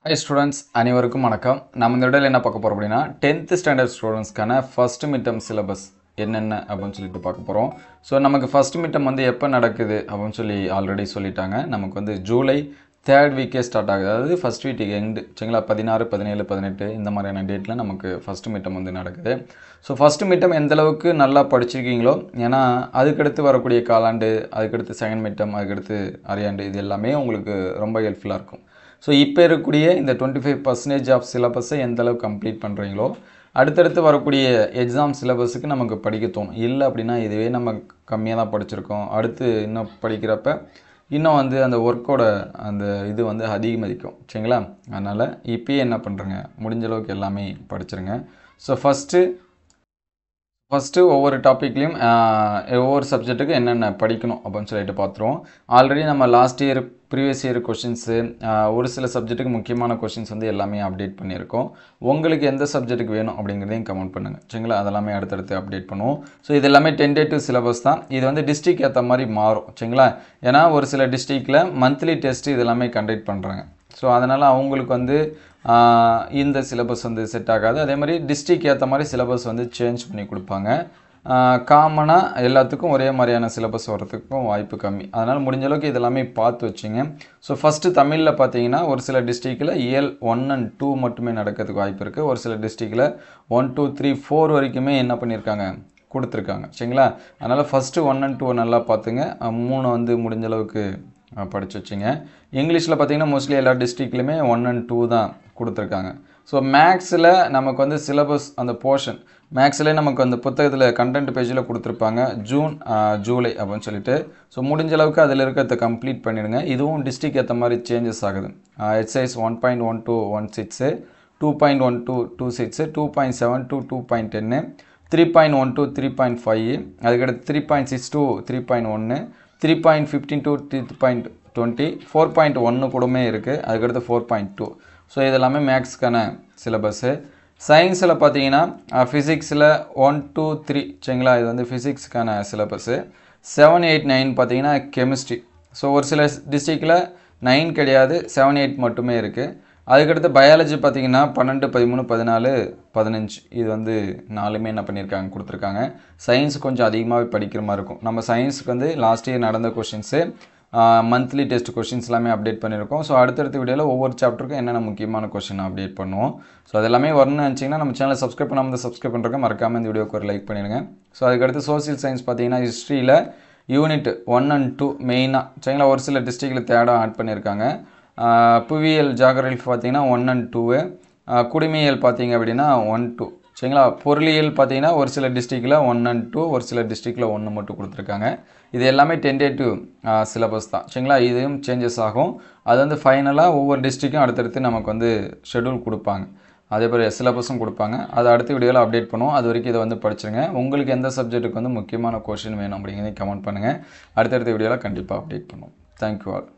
Hi students, அனைவருக்கும் வணக்கம். நம்ம இந்த வீடியோல என்ன பார்க்க போறோம் அப்படினா 10th standard ஸ்டூடண்ட்ஸ்க்கான ஃபர்ஸ்ட் மிட்டம் சிலபஸ் என்னென்ன அப்படினு சொல்லிட்டு பார்க்க போறோம். சோ நமக்கு ஃபர்ஸ்ட் மிட்டம் வந்து எப்ப நடக்குது அப்படினு சொல்லி ஆல்ரெடி சொல்லிட்டாங்க. நமக்கு வந்து ஜூலை 3rd வீக்கே ஸ்டார்ட் ஆகுது. அதாவது ஃபர்ஸ்ட் வீக் எண்ட் சரிங்களா 16, 17, 18 இந்த மாதிரியான டேட்ல நமக்கு ஃபர்ஸ்ட் மிட்டம் வந்து நடக்குது. சோ ஃபர்ஸ்ட் மிட்டம் எந்த அளவுக்கு நல்லா படிச்சிருக்கீங்களோ ஏனா அதுக்கு அடுத்து வரக்கூடிய காலாண்டு, அதுக்கு அடுத்து செகண்ட் மிட்டம், அதுக்கு அடுத்து அரையாண்டு இது எல்லாமே உங்களுக்கு ரொம்ப ஹெல்ப்ஃபுல்லா இருக்கும். ஸோ இப்போ இருக்கக்கூடிய இந்த 25% ஆஃப் சிலபஸை எந்த அளவுக்கு கம்ப்ளீட் பண்ணுறீங்களோ அடுத்தடுத்து வரக்கூடிய எக்ஸாம் சிலபஸுக்கு நமக்கு படிக்க தோணும். இல்லை அப்படின்னா இதுவே நம்ம கம்மியாக தான் படிச்சிருக்கோம், அடுத்து இன்னும் படிக்கிறப்ப இன்னும் வந்து அந்த ஒர்க்கோட அந்த இது வந்து அதிகமதிக்கும் சரிங்களா. அதனால் இப்போயே என்ன பண்ணுறங்க, முடிஞ்ச அளவுக்கு எல்லாமே படிச்சிருங்க. ஸோ ஃபஸ்ட்டு ஒவ்வொரு டாப்பிக்லையும் ஒவ்வொரு சப்ஜெக்ட்டுக்கு என்னென்ன படிக்கணும் அப்படின்னு சொல்லிட்டு பார்த்துருவோம். ஆல்ரெடி நம்ம last year previous year questions ஒரு சில சப்ஜெக்ட்டுக்கு முக்கியமான கொஷின்ஸ் வந்து எல்லாமே அப்டேட் பண்ணியிருக்கோம். உங்களுக்கு எந்த சப்ஜெக்ட்டுக்கு வேணும் அப்படிங்கிறதையும் கமெண்ட் பண்ணுங்கள் சரிங்களா. அதெல்லாமே அடுத்தடுத்து அப்டேட் பண்ணுவோம். ஸோ இது எல்லாமே டென்டேட்டிவ் சிலபஸ் தான். இது வந்து டிஸ்ட்ரிக்ட் ஏற்ற மாதிரி மாறும் சரிங்களா. ஏன்னா ஒரு சில டிஸ்ட்ரிக்டில் மந்த்லி டெஸ்ட் இது எல்லாமே கண்டக்ட் பண்ணுறாங்க. ஸோ அதனால் அவங்களுக்கு வந்து இந்த சிலபஸ் வந்து செட் ஆகாது. அதே மாதிரி டிஸ்ட்ரிக்ட் ஏற்ற மாதிரி சிலபஸ் வந்து சேஞ்ச் பண்ணி கொடுப்பாங்க. காமனாக எல்லாத்துக்கும் ஒரே மாதிரியான சிலபஸ் வரதுக்கும் வாய்ப்பு கம்மி. அதனால் முடிஞ்ச அளவுக்கு இதெல்லாமே பார்த்து வச்சுங்க. ஸோ ஃபஸ்ட்டு தமிழில் பார்த்தீங்கன்னா ஒரு சில டிஸ்ட்ரிக்டில் இயல் 1 and 2 மட்டுமே நடக்கிறதுக்கு வாய்ப்பு இருக்குது. ஒரு சில டிஸ்ட்ரிக்டில் 1, 2, 3, 4 வரைக்குமே என்ன பண்ணியிருக்காங்க கொடுத்துருக்காங்க சரிங்களா. அதனால் ஃபஸ்ட்டு 1 and 2 நல்லா பார்த்துங்க. 3 வந்து முடிஞ்ச அளவுக்கு படித்து வச்சுங்க. இங்கிலீஷில் பார்த்தீங்கன்னா மோஸ்ட்லி எல்லா டிஸ்ட்ரிக்ட்லையுமே 1 and 2 தான் கொடுத்துருக்காங்க. ஸோ மேக்ஸில் நமக்கு வந்து சிலபஸ் அந்த போர்ஷன் மேக்ஸில் நமக்கு அந்த புத்தகத்தில் கண்டென்ட் பேஜில் கொடுத்துருப்பாங்க ஜூன் ஜூலை அப்படின்னு சொல்லிட்டு. ஸோ முடிஞ்ச அளவுக்கு அதில் இருக்கிறத கம்ப்ளீட் பண்ணிடுங்க. இதுவும் டிஸ்ட்ரிக்ட் ஏற்ற மாதிரி சேஞ்சஸ் ஆகுது. எக்ஸசைஸ் 1.1216, 2.12 26, 2.72 2.10, 3.12 3.5, அதுக்கடுத்து 3.62 3.1, 3.15 to 3.20, 4.1 கூடமே இருக்குது. அதுக்கடுத்து 4.2. ஸோ இதெல்லாமே மேக்ஸ்க்கான சிலபஸ்ஸு. சயின்ஸில் பார்த்தீங்கன்னா ஃபிசிக்ஸில் 1, 2, 3 சரிங்களா. இது வந்து ஃபிசிக்ஸுக்கான சிலபஸ்ஸு. 7, 8, 9 பார்த்தீங்கன்னா கெமிஸ்ட்ரி. ஸோ ஒரு சில டிஸ்ட்ரிக்டில் 9 கிடையாது, 7, 8 மட்டுமே இருக்குது. அதுக்கடுத்து பயாலஜி பார்த்தீங்கன்னா 12, 13, 14, 15 இது வந்து 4மே என்ன பண்ணியிருக்காங்க கொடுத்துருக்காங்க. சயின்ஸ் கொஞ்சம் அதிகமாகவே படிக்கிற மாதிரி இருக்கும். நம்ம சயின்ஸுக்கு வந்து லாஸ்ட் இயர் நடந்த கொஷின்ஸு மந்த்லி டெஸ்ட் கொஷின்ஸ் எல்லாமே அப்டேட் பண்ணியிருக்கோம். ஸோ அடுத்தடுத்த வீடியோவில் ஒவ்வொரு சாப்டருக்கும் என்னென்ன முக்கியமான கொஷின் அப்டேட் பண்ணுவோம். ஸோ அது எல்லாமே வரணும்னு நினச்சிங்கன்னா நம்ம சேனலை சப்ஸ்கிரைப் பண்ணாமல் சப்ஸ்கிரைப் பண்ணுறங்க, மறக்காமல் இந்த வீடியோக்கு ஒரு லைக் பண்ணிடுங்க. ஸோ அதுக்கடுத்து சோசியல் சயின்ஸ் பார்த்தீங்கன்னா ஹிஸ்ட்ரியில் யூனிட் 1 and 2 மெயினாக சரிங்களா. ஒரு சில டிஸ்ட்ரிக்டில் தேர்டாக ஆட் பண்ணியிருக்காங்க. புவியியல் ஜாகிரபி பார்த்தீங்கன்னா 1 and 2, குடிமையியல் பார்த்தீங்க அப்படின்னா 1, 2 சரிங்களா. பொருளியல் பார்த்தீங்கன்னா ஒரு சில டிஸ்ட்ரிக்டில் 1 and 2, ஒரு சில டிஸ்ட்ரிக்டில் 1 மட்டும் கொடுத்துருக்காங்க. இது எல்லாமே டென்டேட்டிவ் சிலபஸ் தான் சரிங்களா. இதுவும் சேஞ்சஸ் ஆகும். அது வந்து ஃபைனலாக ஒவ்வொரு டிஸ்ட்ரிக்கும் அடுத்தடுத்து நமக்கு வந்து ஷெடியூல் கொடுப்பாங்க. அதே போல் சிலபஸும் கொடுப்பாங்க. அது அடுத்த வீடியோவில் அப்டேட் பண்ணுவோம். அது வரைக்கும் இதை வந்து படிச்சிருங்க. உங்களுக்கு எந்த சப்ஜெக்ட்டுக்கு வந்து முக்கியமான கொஷின் வேணும் அப்படிங்கிறதையும் கமெண்ட் பண்ணுங்கள். அடுத்தடுத்த வீடியோவில் கண்டிப்பாக அப்டேட் பண்ணுவோம். Thank you all.